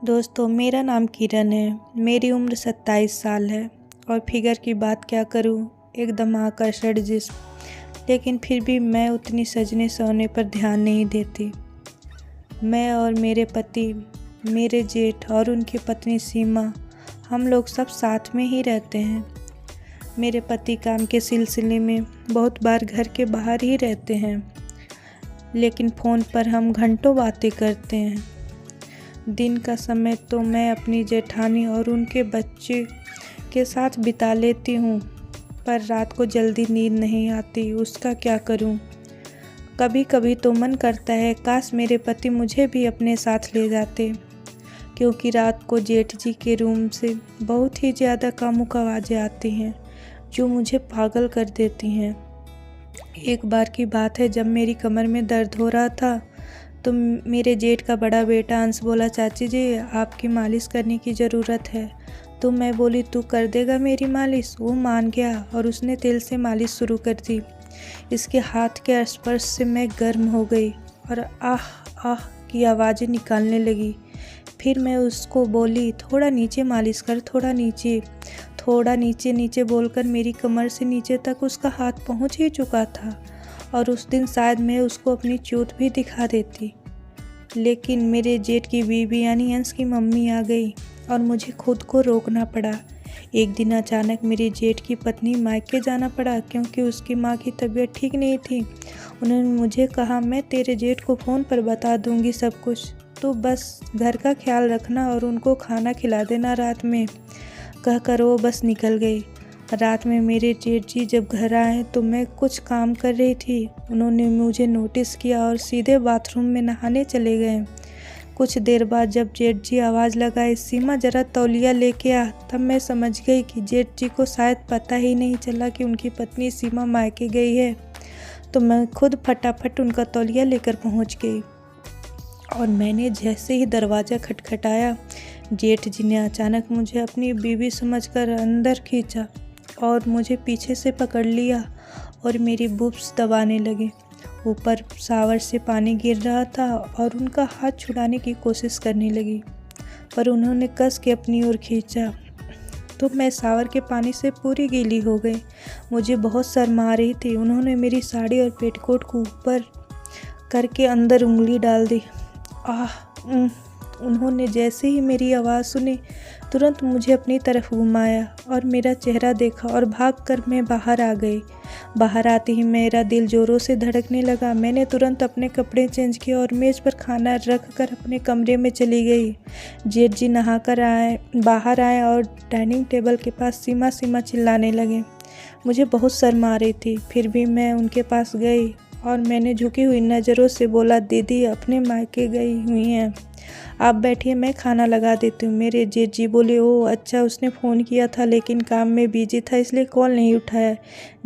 दोस्तों, मेरा नाम किरण है। मेरी उम्र 27 साल है और फिगर की बात क्या करूं, एकदम आकर्षक जिस्म। लेकिन फिर भी मैं उतनी सजने संवरने पर ध्यान नहीं देती। मैं और मेरे पति, मेरे जेठ और उनकी पत्नी सीमा, हम लोग सब साथ में ही रहते हैं। मेरे पति काम के सिलसिले में बहुत बार घर के बाहर ही रहते हैं, लेकिन फ़ोन पर हम घंटों बातें करते हैं। दिन का समय तो मैं अपनी जेठानी और उनके बच्चे के साथ बिता लेती हूँ, पर रात को जल्दी नींद नहीं आती, उसका क्या करूँ। कभी कभी तो मन करता है काश मेरे पति मुझे भी अपने साथ ले जाते, क्योंकि रात को जेठ जी के रूम से बहुत ही ज़्यादा कामुक आवाज़ें आती हैं जो मुझे पागल कर देती हैं। एक बार की बात है, जब मेरी कमर में दर्द हो रहा था तो मेरे जेठ का बड़ा बेटा अंश बोला, चाची जी आपकी मालिश करने की ज़रूरत है। तो मैं बोली, तू कर देगा मेरी मालिश। वो मान गया और उसने तेल से मालिश शुरू कर दी। इसके हाथ के स्पर्श से मैं गर्म हो गई और आह आह की आवाज़ें निकालने लगी। फिर मैं उसको बोली, थोड़ा नीचे मालिश कर, थोड़ा नीचे नीचे बोलकर मेरी कमर से नीचे तक उसका हाथ पहुंच ही चुका था और उस दिन शायद मैं उसको अपनी चोट भी दिखा देती। लेकिन मेरे जेठ की बीवी यानी अंश की मम्मी आ गई और मुझे खुद को रोकना पड़ा। एक दिन अचानक मेरे जेठ की पत्नी मायके जाना पड़ा, क्योंकि उसकी माँ की तबीयत ठीक नहीं थी। उन्होंने मुझे कहा, मैं तेरे जेठ को फ़ोन पर बता दूंगी सब कुछ, तो बस घर का ख्याल रखना और उनको खाना खिला देना रात में। कहकर वो बस निकल गई। रात में मेरे जेठ जी जब घर आए तो मैं कुछ काम कर रही थी। उन्होंने मुझे नोटिस किया और सीधे बाथरूम में नहाने चले गए। कुछ देर बाद जब जेठ जी आवाज़ लगाए, सीमा जरा तौलिया लेके आ, तब मैं समझ गई कि जेठ जी को शायद पता ही नहीं चला कि उनकी पत्नी सीमा मायके गई है। तो मैं खुद फटाफट उनका तौलिया लेकर पहुंच गई और मैंने जैसे ही दरवाज़ा खटखटाया, जेठ जी ने अचानक मुझे अपनी बीवी समझकर अंदर खींचा और मुझे पीछे से पकड़ लिया और मेरी बुब्स दबाने लगे। ऊपर शावर से पानी गिर रहा था और उनका हाथ छुड़ाने की कोशिश करने लगी, पर उन्होंने कस के अपनी ओर खींचा तो मैं शावर के पानी से पूरी गीली हो गई। मुझे बहुत शर्म आ रही थी। उन्होंने मेरी साड़ी और पेटीकोट को ऊपर करके अंदर उंगली डाल दी। उन्होंने जैसे ही मेरी आवाज़ सुनी, तुरंत मुझे अपनी तरफ घुमाया और मेरा चेहरा देखा और भागकर मैं बाहर आ गई। बाहर आते ही मेरा दिल ज़ोरों से धड़कने लगा। मैंने तुरंत अपने कपड़े चेंज किए और मेज़ पर खाना रख कर अपने कमरे में चली गई। जेठ जी नहाकर बाहर आए और डाइनिंग टेबल के पास सीमा सीमा चिल्लाने लगे। मुझे बहुत शर्म आ रही थी, फिर भी मैं उनके पास गई और मैंने झुकी हुई नज़रों से बोला, दीदी अपने मायके गई हुई हैं, आप बैठिए, मैं खाना लगा देती हूँ। मेरे जेठ जी बोले, ओह अच्छा, उसने फ़ोन किया था लेकिन काम में बिजी था इसलिए कॉल नहीं उठाया।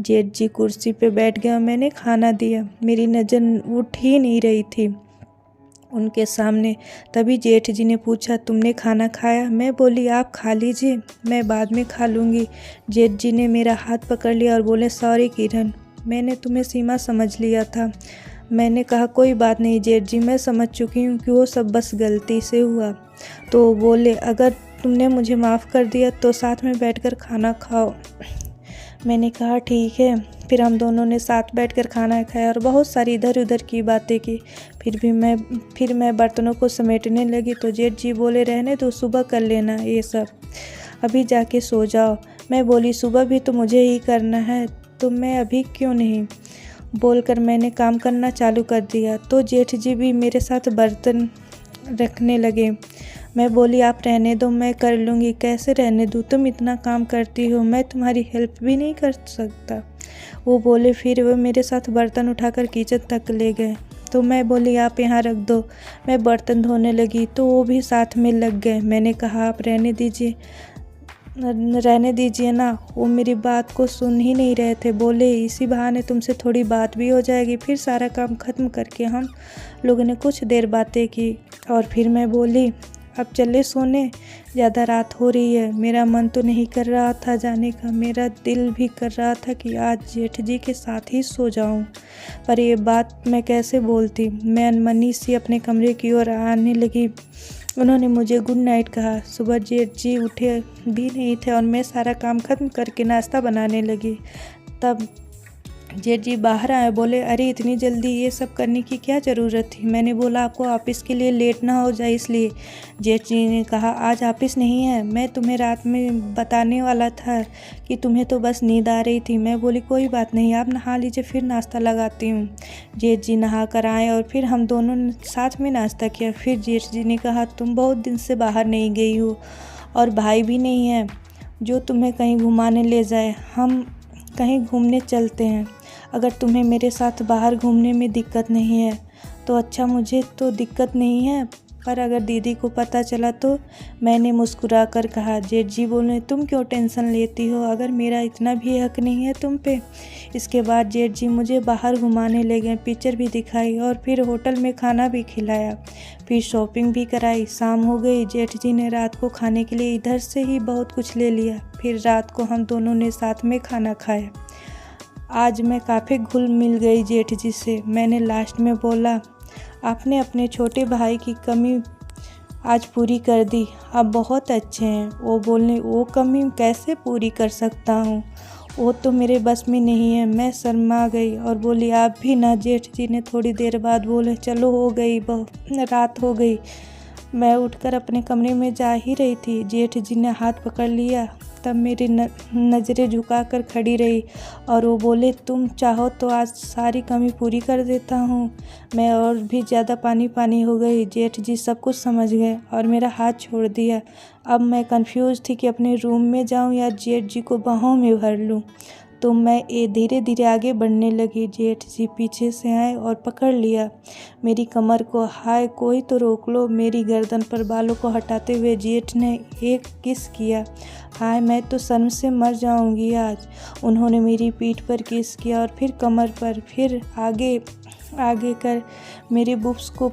जेठ जी कुर्सी पे बैठ गया, मैंने खाना दिया। मेरी नज़र उठ ही नहीं रही थी उनके सामने। तभी जेठ जी ने पूछा, तुमने खाना खाया? मैं बोली, आप खा लीजिए, मैं बाद में खा लूँगी। जेठ जी ने मेरा हाथ पकड़ लिया और बोले, सॉरी किरण, मैंने तुम्हें सीमा समझ लिया था। मैंने कहा, कोई बात नहीं जेठ जी, मैं समझ चुकी हूँ कि वो सब बस गलती से हुआ। तो बोले, अगर तुमने मुझे माफ़ कर दिया तो साथ में बैठकर खाना खाओ। मैंने कहा ठीक है। फिर हम दोनों ने साथ बैठकर खाना खाया और बहुत सारी इधर उधर की बातें की। फिर मैं बर्तनों को समेटने लगी तो जेठ जी बोले, रहने दो, सुबह कर लेना ये सब, अभी जाके सो जाओ। मैं बोली, सुबह भी तो मुझे ही करना है, तो मैं अभी क्यों नहीं, बोलकर मैंने काम करना चालू कर दिया। तो जेठ जी भी मेरे साथ बर्तन रखने लगे। मैं बोली, आप रहने दो, मैं कर लूँगी। कैसे रहने दूँ, तुम इतना काम करती हो, मैं तुम्हारी हेल्प भी नहीं कर सकता। वो बोले। फिर वो मेरे साथ बर्तन उठाकर किचन तक ले गए। तो मैं बोली, आप यहाँ रख दो, मैं बर्तन धोने लगी। तो वो भी साथ में लग गए। मैंने कहा, आप रहने दीजिए ना। वो मेरी बात को सुन ही नहीं रहे थे। बोले, इसी बहाने तुमसे थोड़ी बात भी हो जाएगी। फिर सारा काम ख़त्म करके हम लोगों ने कुछ देर बातें की और फिर मैं बोली, अब चले सोने। ज़्यादा रात हो रही है। मेरा मन तो नहीं कर रहा था जाने का, मेरा दिल भी कर रहा था कि आज जेठ जी के साथ ही सो जाऊं, पर ये बात मैं कैसे बोलती। मैं अनमनी सी अपने कमरे की ओर आने लगी। उन्होंने मुझे गुड नाइट कहा। सुबह जेठ जी उठे भी नहीं थे और मैं सारा काम खत्म करके नाश्ता बनाने लगी। तब जेठ जी बाहर आए, बोले, अरे इतनी जल्दी ये सब करने की क्या ज़रूरत थी। मैंने बोला, आपको ऑफिस के लिए लेट ना हो जाए इसलिए। जेठ जी ने कहा, आज ऑफिस नहीं है। मैं तुम्हें रात में बताने वाला था कि तुम्हें तो बस नींद आ रही थी। मैं बोली, कोई बात नहीं, आप नहा लीजिए, फिर नाश्ता लगाती हूँ। जेठ जी नहा कर आए और फिर हम दोनों ने साथ में नाश्ता किया। फिर जेठ जी ने कहा, तुम बहुत दिन से बाहर नहीं गई हो और भाई भी नहीं है जो तुम्हें कहीं घुमाने ले जाए। हम कहीं घूमने चलते हैं। अगर तुम्हें मेरे साथ बाहर घूमने में दिक्कत नहीं है तो अच्छा, मुझे तो दिक्कत नहीं है, पर अगर दीदी को पता चला तो। मैंने मुस्कुरा कर कहा। जेठ जी बोले, तुम क्यों टेंशन लेती हो, अगर मेरा इतना भी हक नहीं है तुम पे। इसके बाद जेठ जी मुझे बाहर घुमाने ले गए, पिक्चर भी दिखाई और फिर होटल में खाना भी खिलाया, फिर शॉपिंग भी कराई। शाम हो गई। जेठ जी ने रात को खाने के लिए इधर से ही बहुत कुछ ले लिया। फिर रात को हम दोनों ने साथ में खाना खाया। आज मैं काफ़ी घुल मिल गई जेठ जी से। मैंने लास्ट में बोला, आपने अपने छोटे भाई की कमी आज पूरी कर दी, आप बहुत अच्छे हैं। वो बोलने, वो कमी कैसे पूरी कर सकता हूँ, वो तो मेरे बस में नहीं है। मैं शर्मा गई और बोली, आप भी ना। जेठ जी ने थोड़ी देर बाद बोले, चलो हो गई, रात हो गई। मैं उठकर अपने कमरे में जा ही रही थी, जेठ जी ने हाथ पकड़ लिया। तब मेरी नज़रें झुकाकर खड़ी रही और वो बोले, तुम चाहो तो आज सारी कमी पूरी कर देता हूँ। मैं और भी ज़्यादा पानी पानी हो गई। जेठ जी सब कुछ समझ गए और मेरा हाथ छोड़ दिया। अब मैं कंफ्यूज थी कि अपने रूम में जाऊँ या जेठ जी को बाहों में भर लूँ। तो मैं धीरे धीरे आगे बढ़ने लगी। जेठ जी पीछे से आए और पकड़ लिया मेरी कमर को। हाय, कोई तो रोक लो। मेरी गर्दन पर बालों को हटाते हुए जेठ ने एक किस किया। हाय, मैं तो शर्म से मर जाऊंगी आज। उन्होंने मेरी पीठ पर किस किया और फिर कमर पर, फिर आगे आगे कर मेरे बुब्स को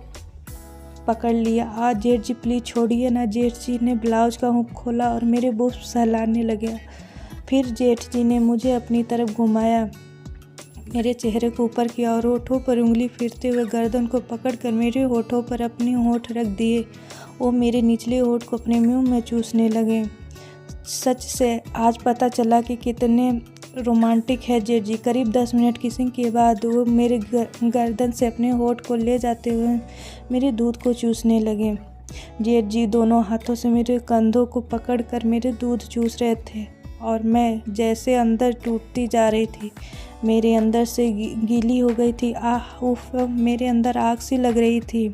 पकड़ लिया। आज जेठ जी प्लीज़ छोड़िए ना। जेठ जी ने ब्लाउज का हुक खोला और मेरे बुब्स सहलाने लगे। फिर जेठ जी ने मुझे अपनी तरफ घुमाया, मेरे चेहरे को ऊपर किया और होठों पर उंगली फेरते हुए गर्दन को पकड़कर मेरे होठों पर अपने होठ रख दिए। वो मेरे निचले होठ को अपने मुंह में चूसने लगे। सच से आज पता चला कि कितने रोमांटिक है जेठ जी। करीब 10 मिनट किसिंग के बाद वो मेरे गर्दन से अपने होठ को ले जाते हुए मेरे दूध को चूसने लगे। जेठ जी दोनों हाथों से मेरे कंधों को पकड़कर मेरे दूध चूस रहे थे और मैं जैसे अंदर टूटती जा रही थी। मेरे अंदर से गीली हो गई थी। उफ, मेरे अंदर आग सी लग रही थी।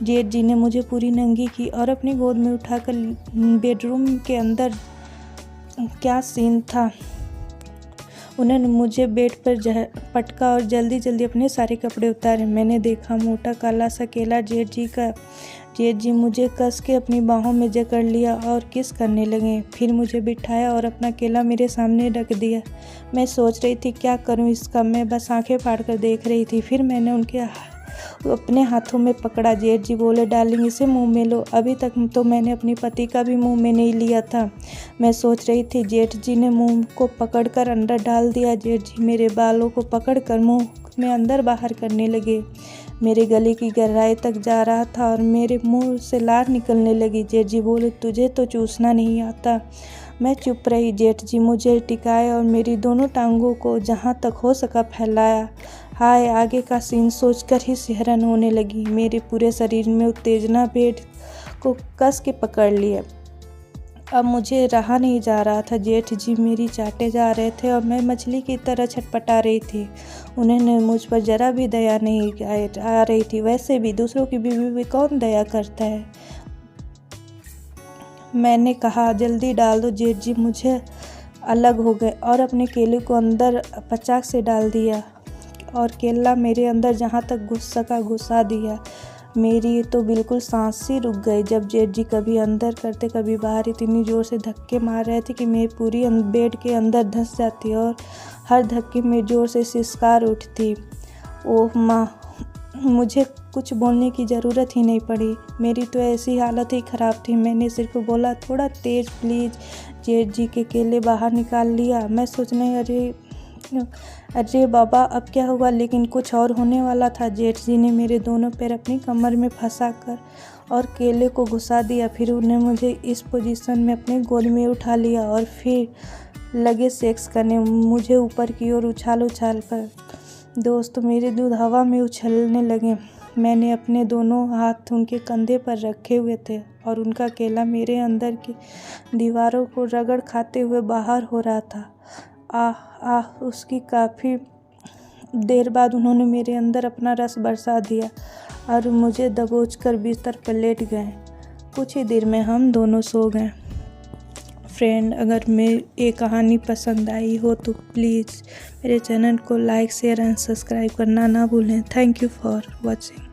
जेठ जी ने मुझे पूरी नंगी की और अपनी गोद में उठाकर बेडरूम के अंदर क्या सीन था। उन्होंने मुझे बेड पर पटका और जल्दी जल्दी अपने सारे कपड़े उतारे। मैंने देखा मोटा काला सा केला जेठ जी का। जेठ जी मुझे कस के अपनी बाहों में जकड़ लिया और किस करने लगे। फिर मुझे बिठाया और अपना केला मेरे सामने रख दिया। मैं सोच रही थी क्या करूं इसका, मैं बस आंखें फाड़ कर देख रही थी। फिर मैंने उनके अपने हाथों में पकड़ा। जेठ जी बोले, डार्लिंग इसे मुंह में लो। अभी तक तो मैंने अपने पति का भी मुंह में नहीं लिया था। मैं सोच रही थी। जेठ जी ने मुंह को पकड़कर अंदर डाल दिया। जेठ जी मेरे बालों को पकड़कर मुंह में अंदर बाहर करने लगे। मेरे गले की गहराई तक जा रहा था और मेरे मुंह से लार निकलने लगी। जेठ जी बोले, तुझे तो चूसना नहीं आता। मैं चुप रही। जेठ जी मुझे टिकाए और मेरी दोनों टांगों को जहाँ तक हो सका फैलाया। हाय, आगे का सीन सोचकर ही सिहरन होने लगी। मेरे पूरे शरीर में उत्तेजना बेड को कस के पकड़ लिए। अब मुझे रहा नहीं जा रहा था। जेठ जी मेरी चाटे जा रहे थे और मैं मछली की तरह छटपटा रही थी। उन्हें मुझ पर जरा भी दया नहीं आ रही थी। वैसे भी दूसरों की बीवी भी कौन दया करता है। मैंने कहा, जल्दी डाल दो। जेठ जी मुझे अलग हो गए और अपने केले को अंदर पचाक से डाल दिया और केला मेरे अंदर जहाँ तक घुस सका घुसा दिया। मेरी तो बिल्कुल सांस ही रुक गई जब जेठ जी कभी अंदर करते कभी बाहर इतनी ज़ोर से धक्के मार रहे थे कि मैं पूरी बेड के अंदर धंस जाती और हर धक्के में ज़ोर से सिसकार उठती। ओह माँ, मुझे कुछ बोलने की ज़रूरत ही नहीं पड़ी। मेरी तो ऐसी हालत ही ख़राब थी। मैंने सिर्फ बोला, थोड़ा तेज़ प्लीज़। जेठ जी के केले बाहर निकाल लिया। मैं सोचने अरे बाबा अब क्या हुआ, लेकिन कुछ और होने वाला था। जेठ जी ने मेरे दोनों पैर अपनी कमर में फंसा कर और केले को घुसा दिया। फिर उन्हें मुझे इस पोजीशन में अपने गोद में उठा लिया और फिर लगे सेक्स करने, मुझे ऊपर की ओर उछाल कर। दोस्त मेरे दूध हवा में उछलने लगे। मैंने अपने दोनों हाथ उनके कंधे पर रखे हुए थे और उनका केला मेरे अंदर की दीवारों को रगड़ खाते हुए बाहर हो रहा था। आह उसकी काफ़ी देर बाद उन्होंने मेरे अंदर अपना रस बरसा दिया और मुझे दबोचकर बिस्तर पर लेट गए। कुछ ही देर में हम दोनों सो गए। फ्रेंड, अगर ये कहानी पसंद आई हो तो प्लीज़ मेरे चैनल को लाइक, शेयर एंड सब्सक्राइब करना ना भूलें। Thank you for watching.